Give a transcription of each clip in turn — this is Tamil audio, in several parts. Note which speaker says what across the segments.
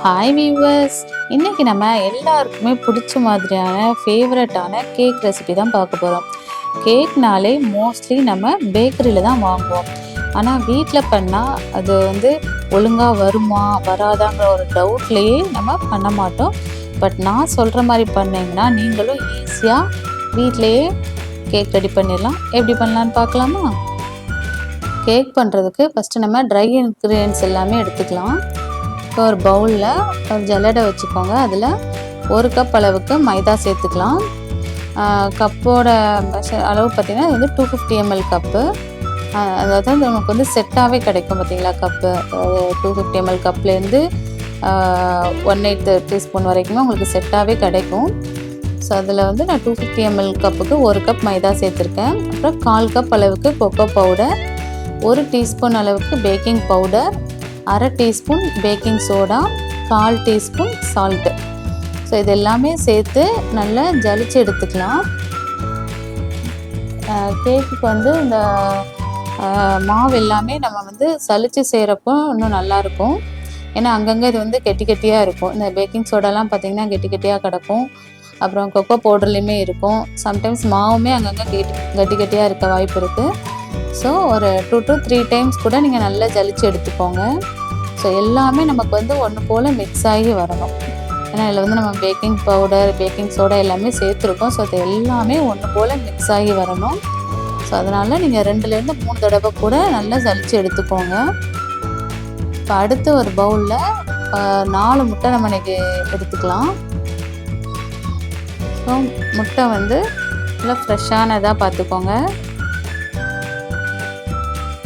Speaker 1: ஹாய் வீவர்ஸ், இன்றைக்கி நம்ம எல்லாருக்குமே பிடிச்ச மாதிரியான ஃபேவரட்டான கேக் ரெசிபி தான் பார்க்க போகிறோம். கேக்னாலே மோஸ்ட்லி நம்ம பேக்கரியில் தான் வாங்குவோம். ஆனால் வீட்டில் பண்ணால் அது ஒழுங்காக வருமா வராதாங்கிற ஒரு டவுட்லேயே நம்ம பண்ண மாட்டோம். பட் நான் சொல்கிற மாதிரி பண்ணிங்கன்னா நீங்களும் ஈஸியாக வீட்டிலையே கேக் ரெடி பண்ணிடலாம். எப்படி பண்ணலான்னு பார்க்கலாமா? கேக் பண்ணுறதுக்கு ஃபஸ்ட்டு நம்ம ட்ரை இன்க்ரீடியன்ட்ஸ் எல்லாமே எடுத்துக்கலாம். இப்போ ஒரு பவுலில் ஒரு ஜல்லடை வச்சுக்கோங்க. அதில் 1 கப் அளவுக்கு மைதா சேர்த்துக்கலாம். கப்போட அளவு பார்த்திங்கன்னா இது 250 ml கப்பு. அதாவது நமக்கு செட்டாகவே கிடைக்கும் பார்த்திங்களா கப்பு. 250 ml கப்லேருந்து 1/8 டீஸ்பூன் வரைக்குமே உங்களுக்கு செட்டாகவே கிடைக்கும். ஸோ அதில் நான் 250 ml கப்புக்கு 1 கப் மைதா சேர்த்துருக்கேன். அப்புறம் 1/4 கப் அளவுக்கு கொக்கோ பவுடர், 1 டீஸ்பூன் அளவுக்கு baking powder, 1/2 teaspoon baking soda, 1/4 teaspoon salt. So இது எல்லாமே சேர்த்து நல்லா ஜலிச்சு எடுத்துக்கலாம். கேக்குக்கு இந்த மாவு எல்லாமே நம்ம சலிச்சு செய்கிறப்போ இன்னும் நல்லாயிருக்கும். ஏன்னா அங்கங்கே இது கெட்டி கெட்டியாக இருக்கும். இந்த பேக்கிங் சோடாலாம் பார்த்திங்கன்னா கெட்டி கெட்டியாக கிடக்கும். அப்புறம் கொக்கோ பவுடர்லேயுமே இருக்கும். சம்டைம்ஸ் மாவுமே அங்கங்கே கெட்டி கெட்டியாக இருக்க வாய்ப்பு இருக்குது. ஸோ ஒரு 2 to 3 டைம்ஸ் கூட நீங்கள் நல்லா ஜலிச்சு எடுத்துக்கோங்க. ஸோ எல்லாமே நமக்கு ஒன்று போல் மிக்ஸ் ஆகி வரணும். ஏன்னா இதில் நம்ம பேக்கிங் பவுடர், பேக்கிங் சோடா எல்லாமே சேர்த்துருக்கோம். ஸோ அது எல்லாமே ஒன்று போல் மிக்ஸ் ஆகி வரணும். ஸோ அதனால் நீங்கள் 2லேருந்து 3 தடவை கூட நல்லா ஜலிச்சு எடுத்துக்கோங்க. இப்போ அடுத்து ஒரு பவுலில் 4 முட்டை நம்ம இன்றைக்கி எடுத்துக்கலாம். ஸோ முட்டை நல்லா ஃப்ரெஷ்ஷானதாக பார்த்துக்கோங்க.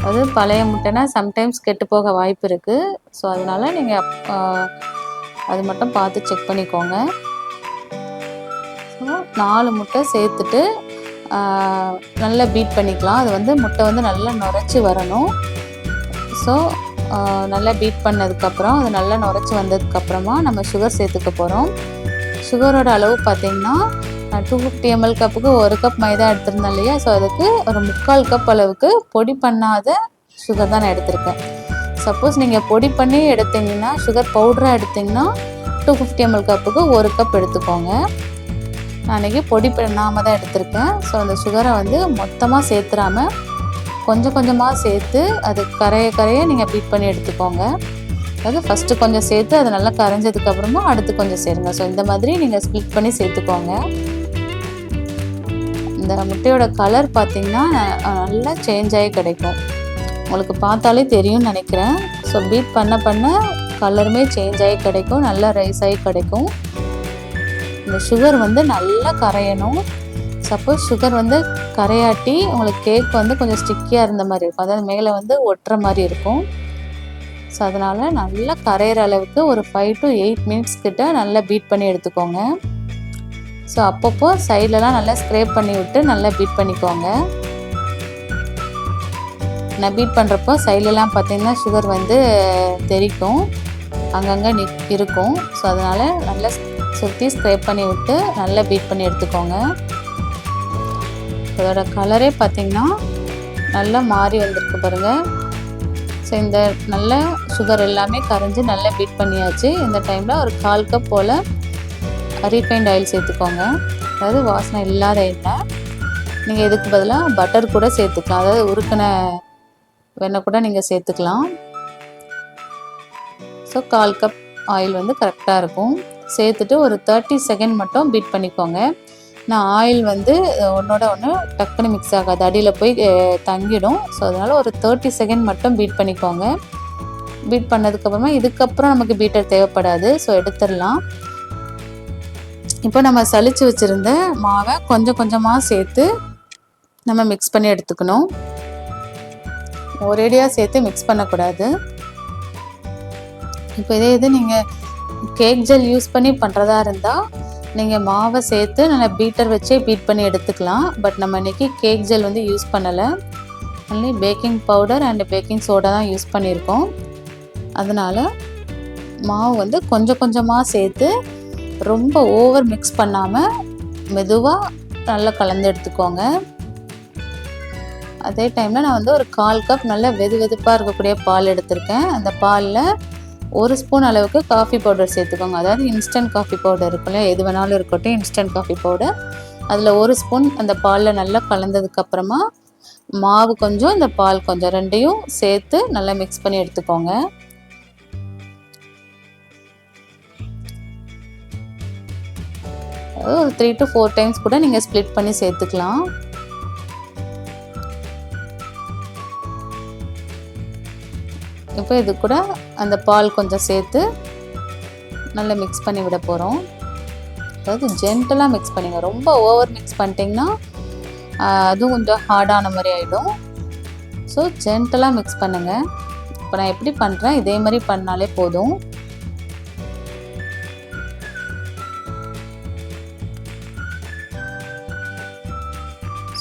Speaker 1: அது பழைய முட்டைனா சம்டைம்ஸ் கெட்டு போக வாய்ப்பு இருக்குது. ஸோ அதனால் நீங்கள் அது மட்டும் பார்த்து செக் பண்ணிக்கோங்க. ஸோ 4 முட்டை சேர்த்துட்டு நல்லா பீட் பண்ணிக்கலாம். அது முட்டை நல்லா நுரைச்சி வரணும். ஸோ நல்லா பீட் பண்ணதுக்கப்புறம் அது நல்லா நுரைச்சி வந்ததுக்கப்புறமா நம்ம சுகர் சேர்த்துக்க போகிறோம். சுகரோட அளவு பார்த்திங்கன்னா 250 ml கப்புக்கு 1 கப் மைதா எடுத்திருந்தேன் இல்லையா? ஸோ அதுக்கு ஒரு 3/4 கப் அளவுக்கு பொடி பண்ணாத சுகர் தான் நான் எடுத்திருக்கேன். சப்போஸ் நீங்கள் பொடி பண்ணி எடுத்திங்கன்னா, சுகர் பவுடராக எடுத்திங்கன்னா 250 ml கப்புக்கு 1 கப் எடுத்துக்கோங்க. நான் அன்றைக்கி பொடி பண்ணாமல் தான் எடுத்திருக்கேன். ஸோ அந்த சுகரை மொத்தமாக சேர்த்துறாமல் கொஞ்சம் கொஞ்சமாக சேர்த்து அது கரைய நீங்கள் பீட் பண்ணி எடுத்துக்கோங்க. அதாவது ஃபஸ்ட்டு கொஞ்சம் சேர்த்து அது நல்லா கரைஞ்சதுக்கப்புறமா அடுத்து கொஞ்சம் சேருங்க. ஸோ இந்த மாதிரி நீங்கள் ஸ்ப்ளிட் பண்ணி சேர்த்துக்கோங்க. இந்த முட்டையோட கலர் பார்த்திங்கன்னா நல்லா சேஞ்ச் ஆகி கிடைக்கும். உங்களுக்கு பார்த்தாலே தெரியும்னு நினைக்கிறேன். ஸோ பீட் பண்ண கலருமே சேஞ்ச் ஆகி கிடைக்கும், நல்லா ரைஸ் ஆகி கிடைக்கும். இந்த சுகர் நல்லா கரையணும். சப்போஸ் சுகர் கரையாட்டி உங்களுக்கு கேக் கொஞ்சம் ஸ்டிக்கியாக இருந்த மாதிரி இருக்கும். அதாவது மேலே ஒட்டுற மாதிரி இருக்கும். ஸோ அதனால் நல்லா கரையிற அளவுக்கு ஒரு 5 to 8 மினிட்ஸ் கிட்ட நல்லா பீட் பண்ணி எடுத்துக்கோங்க. ஸோ அப்பப்போ சைட்லலாம் நல்லா ஸ்க்ரேப் பண்ணி விட்டு நல்லா பீட் பண்ணிக்கோங்க. நான் பீட் பண்ணுறப்போ சைட்லலாம் பார்த்திங்கன்னா சுகர் தெரிக்கும், அங்கங்கே இருக்கும். ஸோ அதனால் நல்லா சுற்றி ஸ்க்ரேப் பண்ணி விட்டு நல்லா பீட் பண்ணி எடுத்துக்கோங்க. அதோட கலரே பார்த்திங்கன்னா நல்லா மாறி வந்திருக்கு பாருங்கள். ஸோ இந்த நல்ல சுகர் எல்லாமே கரைஞ்சி நல்லா பீட் பண்ணியாச்சு. இந்த டைமில் ஒரு 1/4 கப் போல் ரீஃபைண்ட் ஆயில் சேர்த்துக்கோங்க. அதாவது வாசனை இல்லாத எண்ணெய். நீங்கள் இதுக்கு பதிலாக பட்டர் கூட சேர்த்துக்கலாம். அதாவது உருக்கின வெண்ணெய் கூட நீங்கள் சேர்த்துக்கலாம். ஸோ 1/4 கப் ஆயில் கரெக்டாக இருக்கும். சேர்த்துட்டு ஒரு 30 செகண்ட் மட்டும் பீட் பண்ணிக்கோங்க. நான் ஆயில் ஒன்றோட ஒன்று டக்குன்னு மிக்ஸ் ஆகாது, அடியில் போய் தங்கிடும். ஸோ அதனால் ஒரு 30 செகண்ட் மட்டும் பீட் பண்ணிக்கோங்க. பீட் பண்ணதுக்கப்புறமா இதுக்கப்புறம் நமக்கு பீட்டர் தேவைப்படாது. ஸோ எடுத்துடலாம். இப்போ நம்ம சலிச்சு வச்சுருந்த மாவை கொஞ்சம் கொஞ்சமாக சேர்த்து நம்ம மிக்ஸ் பண்ணி எடுத்துக்கணும். ஒரேடியாக சேர்த்து மிக்ஸ் பண்ணக்கூடாது. இப்போ இதே நீங்கள் கேக் ஜெல் யூஸ் பண்ணி பண்ணுறதா இருந்தால் நீங்கள் மாவை சேர்த்து நல்லா பீட்டர் வச்சே பீட் பண்ணி எடுத்துக்கலாம். பட் நம்ம இன்றைக்கி கேக் ஜெல் யூஸ் பண்ணலை. Only baking powder and baking soda தான் யூஸ் பண்ணியிருக்கோம். அதனால் மாவு கொஞ்சம் கொஞ்சமாக சேர்த்து ரொம்ப ஓவர் மிக்ஸ் பண்ணாமல் மெதுவாக நல்லா கலந்து எடுத்துக்கோங்க. அதே டைமில் நான் ஒரு 1/4 கப் நல்ல வெதுப்பாக இருக்கக்கூடிய பால் எடுத்திருக்கேன். அந்த பாலில் 1 ஸ்பூன் அளவுக்கு காஃபி பவுடர் சேர்த்துக்கோங்க. அதாவது இன்ஸ்டன்ட் காஃபி பவுடர் இருக்குல்ல, எது வேணாலும் இருக்கட்டும், இன்ஸ்டன்ட் காஃபி பவுடர். அதில் 1 ஸ்பூன் அந்த பாலில் நல்லா கலந்ததுக்கப்புறமா மாவு கொஞ்சம் இந்த பால் கொஞ்சம் 2யும் சேர்த்து நல்லா மிக்ஸ் பண்ணி எடுத்துக்கோங்க. ஒரு 3 to 4 டைம்ஸ் கூட நீங்கள் ஸ்ப்ளிட் பண்ணி சேர்த்துக்கலாம். இப்போ இது கூட அந்த பால் கொஞ்சம் சேர்த்து நல்லா மிக்ஸ் பண்ணி விட போகிறோம். அதாவது ஜென்டலாக மிக்ஸ் பண்ணிங்க, ரொம்ப ஓவர் மிக்ஸ் பண்ணிட்டிங்கன்னா அதுவும் கொஞ்சம் ஹார்டான மாதிரி ஆகிடும். ஸோ ஜென்டலாக மிக்ஸ் பண்ணுங்கள். இப்போ நான் எப்படி பண்ணுறேன் இதே மாதிரி பண்ணாலே போதும்.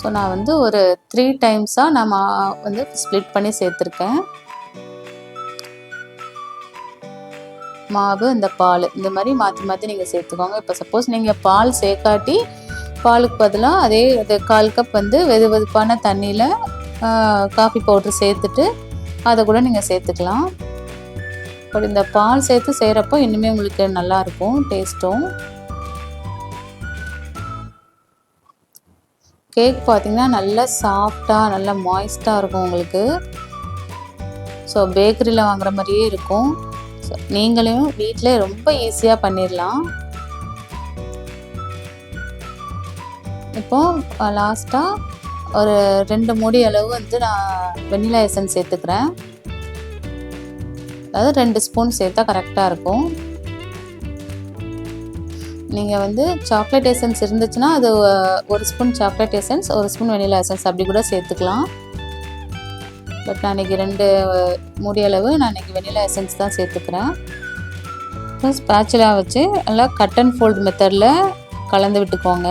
Speaker 1: ஸோ நான் வந்து ஒரு 3 டைம்ஸாக நான் வந்து ஸ்ப்ளிட் பண்ணி சேர்த்துருக்கேன். மாவு இந்த பால் இந்த மாதிரி மாற்றி மாற்றி நீங்கள் சேர்த்துக்கோங்க. இப்போ சப்போஸ் நீங்கள் பால் சேர்க்காட்டி பாலுக்கு பதிலாக அதே 1/4 கப் வந்து வெது வெதுப்பான தண்ணியில் காஃபி பவுடர் சேர்த்துட்டு அதை கூட நீங்கள் சேர்த்துக்கலாம். பட் இந்த பால் சேர்த்து செய்கிறப்போ இன்னுமே உங்களுக்கு நல்லாயிருக்கும் டேஸ்ட்டும். கேக் பார்த்திங்கன்னா நல்லா சாஃப்டாக நல்லா மாய்ஸ்டாக இருக்கும் உங்களுக்கு. ஸோ பேக்கரியில் வாங்குற மாதிரியே இருக்கும். ஸோ நீங்களும் வீட்டில் ரொம்ப ஈஸியாக பண்ணிடலாம். இப்போது லாஸ்ட்டாக ஒரு 2 மூடி அளவு வந்து நான் வெண்ணிலா எசன்ஸ் சேர்த்துக்கிறேன். அதாவது 2 ஸ்பூன் சேர்த்தா கரெக்டாக இருக்கும். நீங்கள் வந்து சாக்லேட் எசன்ஸ் இருந்துச்சுன்னா அது 1 spoon chocolate essence 1 spoon vanilla essence அப்படி கூட சேர்த்துக்கலாம். பட் நான் இன்றைக்கி 2 மூடி அளவு நான் இன்றைக்கி வெனிலா எசன்ஸ் தான் சேர்த்துக்கிறேன். அப்புறம் ஸ்பேச்சுலா வச்சு நல்லா கட் அண்ட் ஃபோல்ட் மெத்தடில் கலந்து விட்டுக்கோங்க.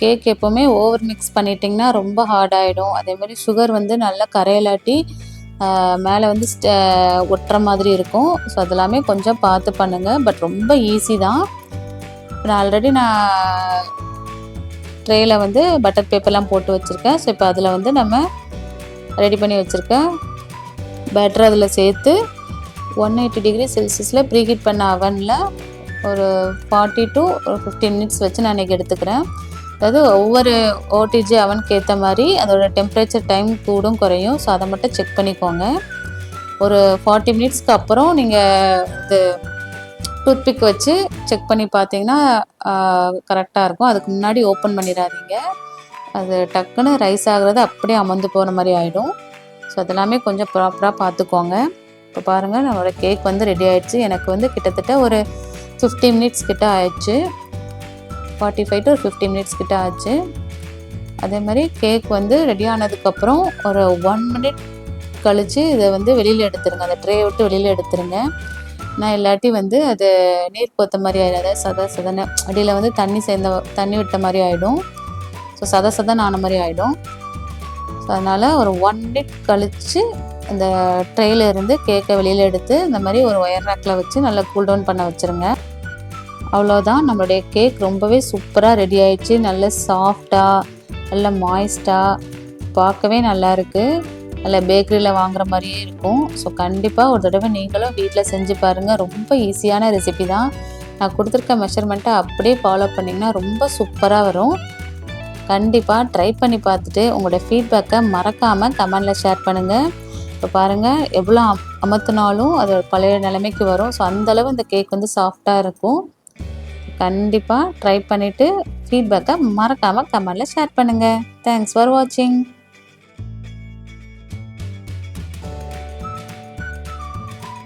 Speaker 1: கேக் எப்போவுமே ஓவர் மிக்ஸ் பண்ணிட்டிங்கன்னா ரொம்ப ஹார்டாகிடும். அதேமாதிரி சுகர் வந்து நல்லா கரையலாட்டி மேலே வந்து ஒட்டுற மாதிரி இருக்கும். ஸோ அதெல்லாமே கொஞ்சம் பார்த்து பண்ணுங்கள். பட் ரொம்ப ஈஸி தான். நான் ஆல்ரெடி ட்ரேயில் வந்து பட்டர் பேப்பர்லாம் போட்டு வச்சுருக்கேன். ஸோ இப்போ அதில் வந்து நம்ம ரெடி பண்ணி வச்சுருக்கேன் பேட்டர் அதில் சேர்த்து 180 டிகிரி செல்சியஸில் ப்ரீஹீட் பண்ண அவனில் ஒரு 40 to 15 மினிட்ஸ் வச்சு நான் இன்றைக்கி எடுத்துக்கிறேன். அதாவது ஒவ்வொரு ஓடிஜி அவனுக்கு ஏற்ற மாதிரி அதோட டெம்பரேச்சர் டைம் கூடும் குறையும். ஸோ அதை மட்டும் செக் பண்ணிக்கோங்க. ஒரு 40 மினிட்ஸ்க்கு அப்புறம் நீங்கள் இது டூத்பிக் வச்சு செக் பண்ணி பார்த்தீங்கன்னா கரெக்டாக இருக்கும். அதுக்கு முன்னாடி ஓப்பன் பண்ணிடாதீங்க. அது டக்குன்னு ரைஸ் ஆகிறது அப்படியே அமர்ந்து போகிற மாதிரி ஆகிடும். ஸோ அதெல்லாமே கொஞ்சம் ப்ராப்பராக பார்த்துக்கோங்க. இப்போ பாருங்கள் நம்மளோட கேக் வந்து ரெடி ஆகிடுச்சு. எனக்கு வந்து கிட்டத்தட்ட ஒரு 50 மினிட்ஸ் கிட்ட ஆயிடுச்சு. 45 to 50 மினிட்ஸ் கிட்ட ஆச்சு. அதே மாதிரி கேக் வந்து ரெடி ஆனதுக்கப்புறம் ஒரு 1 மினிட் கழித்து இதை வந்து வெளியில் எடுத்துருங்க. அந்த ட்ரே விட்டு வெளியில் எடுத்துருங்க. நான் இல்லாட்டி வந்து அது நீர் கொத்த மாதிரி ஆகிடும். அதாவது சதனை அடியில் வந்து தண்ணி விட்ட மாதிரி ஆகிடும். ஸோ சதன்னு ஆன மாதிரி ஆகிடும். ஸோ அதனால் ஒரு 1 மினிட் கழித்து அந்த ட்ரேயில் இருந்து கேக்கை வெளியில் எடுத்து இந்த மாதிரி ஒரு ஒயர் ரேக்கில் வச்சு நல்லா கூல் டவுன் பண்ண வச்சுருங்க. அவ்வளோதான், நம்மளுடைய கேக் ரொம்பவே சூப்பராக ரெடி ஆயிடுச்சு. நல்ல சாஃப்டாக நல்ல மாய்ஸ்டாக பார்க்கவே நல்லாயிருக்கு. நல்ல பேக்கரியில் வாங்குற மாதிரியே இருக்கும். ஸோ கண்டிப்பாக ஒரு தடவை நீங்களும் வீட்டில் செஞ்சு பாருங்கள். ரொம்ப ஈஸியான ரெசிபி தான். நான் கொடுத்துருக்க மெஷர்மெண்ட்டை அப்படியே ஃபாலோ பண்ணிங்கன்னா ரொம்ப சூப்பராக வரும். கண்டிப்பாக ட்ரை பண்ணி பார்த்துட்டு உங்களோட ஃபீட்பேக்கை மறக்காமல் கமெண்டில் ஷேர் பண்ணுங்கள். இப்போ பாருங்கள் எவ்வளோ அமர்த்தினாலும் அது பழைய நிலைமைக்கு வரும். ஸோ அந்தளவு இந்த கேக் வந்து சாஃப்டாக இருக்கும். கண்டிப்பாக ட்ரை பண்ணிவிட்டு ஃபீட்பேக்கை மறக்காமல் கமெண்டில் ஷேர் பண்ணுங்கள். தேங்க்ஸ் ஃபார் வாட்சிங்.